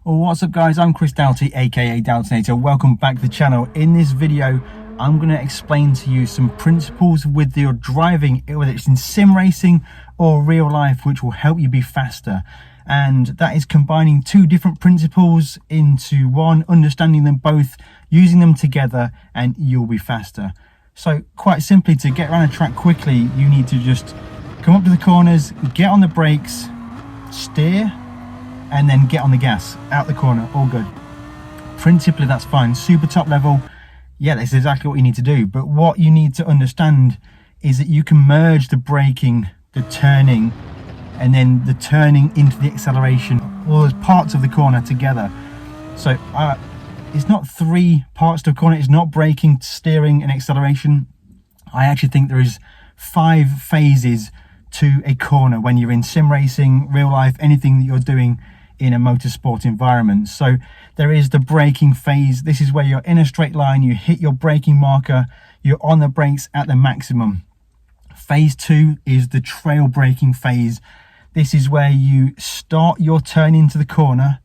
Well, what's up guys, I'm Chris Doughty, aka Doughtinator. Welcome back to the channel. In this video, I'm going to explain to you some principles with your driving, whether it's in sim racing or real life, which will help you be faster. And that is combining two different principles into one, understanding them both, using them together, and you'll be faster. So quite simply, to get around a track quickly, you need to just come up to the corners, get on the brakes, steer, and then get on the gas, out the corner, all good. Principally, that's fine. Super top level, yeah, that's exactly what you need to do. But what you need to understand is that you can merge the braking, the turning, and then the turning into the acceleration, all those parts of the corner together. So it's not three parts to a corner, it's not braking, steering, and acceleration. I actually think there is 5 phases to a corner when you're in sim racing, real life, anything that you're doing in a motorsport environment. So there is the braking phase. This is where you're in a straight line, you hit your braking marker, you're on the brakes at the maximum. Phase 2 is the trail braking phase. This is where you start your turn into the corner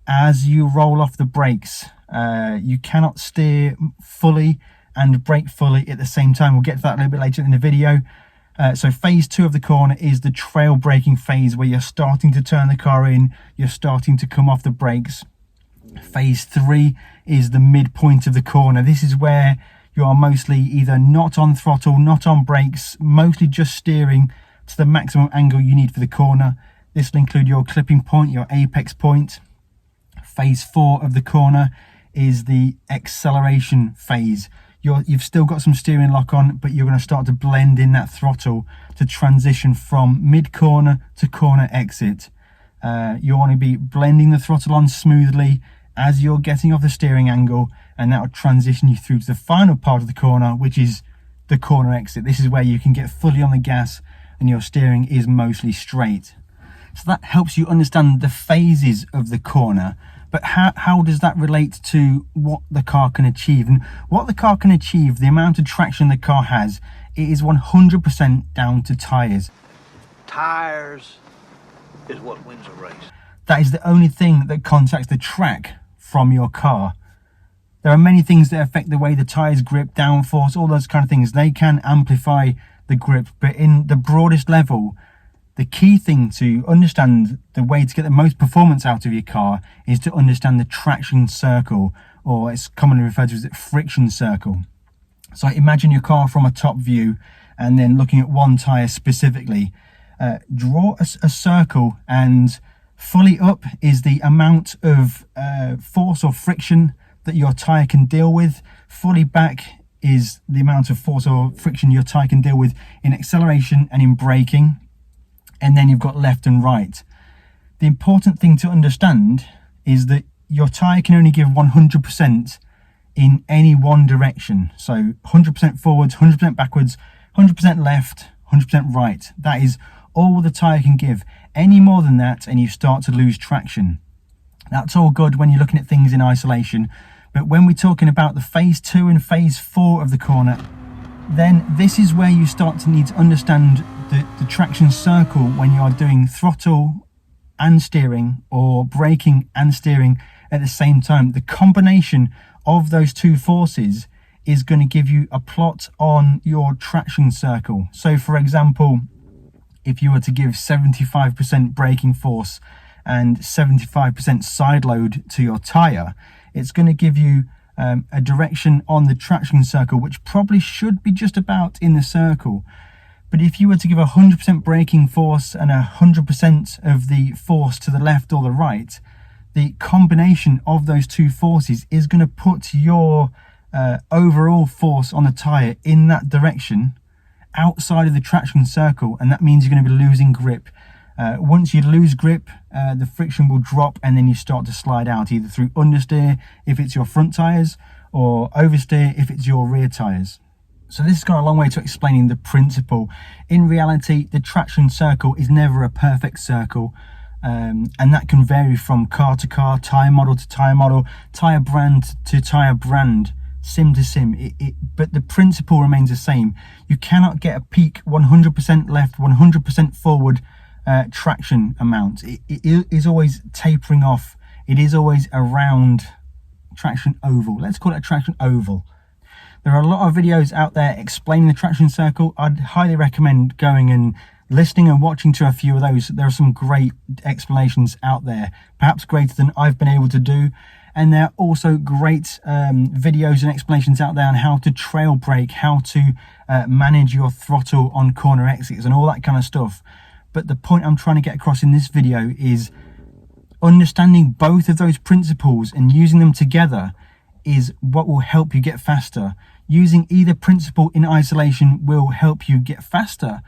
as you roll off the brakes. You cannot steer fully and brake fully at the same time. We'll get to that a little bit later in the video. So phase 2 of the corner is the trail braking phase, where you're starting to turn the car in, you're starting to come off the brakes. Phase 3 is the midpoint of the corner. This is where you are mostly either not on throttle, not on brakes, mostly just steering to the maximum angle you need for the corner. This will include your clipping point, your apex point. Phase 4 of the corner is the acceleration phase. You've still got some steering lock on, but you're going to start to blend in that throttle to transition from mid-corner to corner exit. You want to be blending the throttle on smoothly as you're getting off the steering angle, and that will transition you through to the final part of the corner, which is the corner exit. This is where you can get fully on the gas and your steering is mostly straight. So that helps you understand the phases of the corner. But how does that relate to what the car can achieve? And what the car can achieve, the amount of traction the car has, it is 100% down to tyres. Tires is what wins a race. That is the only thing that contacts the track from your car. There are many things that affect the way the tyres grip, downforce, all those kind of things. They can amplify the grip, but in the broadest level, the key thing to understand, the way to get the most performance out of your car, is to understand the traction circle, or it's commonly referred to as the friction circle. So imagine your car from a top view and then looking at one tyre specifically. Draw a circle, and fully up is the amount of force or friction that your tyre can deal with. Fully back is the amount of force or friction your tyre can deal with in acceleration and in braking. And then you've got left and right. The important thing to understand is that your tyre can only give 100% in any one direction. So 100% forwards, 100% backwards, 100% left, 100% right. That is all the tyre can give. Any more than that and you start to lose traction. That's all good when you're looking at things in isolation. But when we're talking about the phase 2 and phase 4 of the corner, then this is where you start to need to understand the traction circle when you are doing throttle and steering, or braking and steering at the same time. The combination of those two forces is going to give you a plot on your traction circle. So for example, if you were to give 75% braking force and 75% side load to your tyre, it's going to give you a direction on the traction circle which probably should be just about in the circle. But if you were to give 100% braking force and 100% of the force to the left or the right, the combination of those two forces is going to put your overall force on the tyre in that direction outside of the traction circle, and that means you're going to be losing grip. Once you lose grip, the friction will drop and then you start to slide out, either through understeer if it's your front tyres, or oversteer if it's your rear tyres. So this has gone a long way to explaining the principle. In reality, the traction circle is never a perfect circle, and that can vary from car to car, tyre model to tyre model, tyre brand to tyre brand, sim to sim. But the principle remains the same. You cannot get a peak 100% left, 100% forward traction amount. It is always tapering off it is always a round traction oval. Let's call it a traction oval. There are a lot of videos out there explaining the traction circle. I'd highly recommend going and listening and watching to a few of those. There are some great explanations out there, perhaps greater than I've been able to do. And there are also great videos and explanations out there on how to trail brake, how to manage your throttle on corner exits and all that kind of stuff. But the point I'm trying to get across in this video is understanding both of those principles and using them together is what will help you get faster. Using either principle in isolation will help you get faster,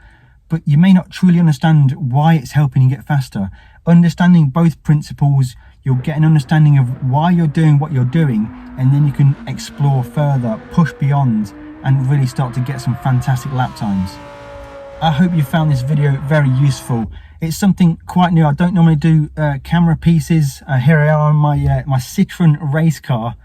but you may not truly understand why it's helping you get faster. Understanding both principles, you'll get an understanding of why you're doing what you're doing, and then you can explore further, push beyond, and really start to get some fantastic lap times. I hope you found this video very useful. It's something quite new. I don't normally do camera pieces. Here I are on my Citroen race car.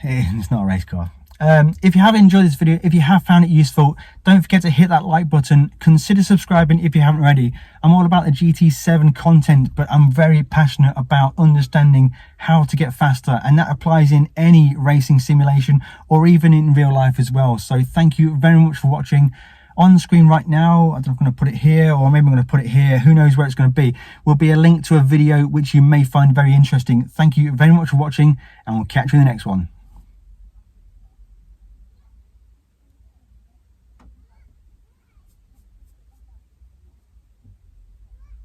It's not a race car. If you have enjoyed this video, if you have found it useful, don't forget to hit that like button. Consider subscribing if you haven't already. I'm all about the GT7 content, but I'm very passionate about understanding how to get faster, and that applies in any racing simulation or even in real life as well. So thank you very much for watching. On screen right now, I don't know if I'm going to put it here or maybe I'm going to put it here, who knows where it's going to be, will be a link to a video which you may find very interesting. Thank you very much for watching, and we'll catch you in the next one.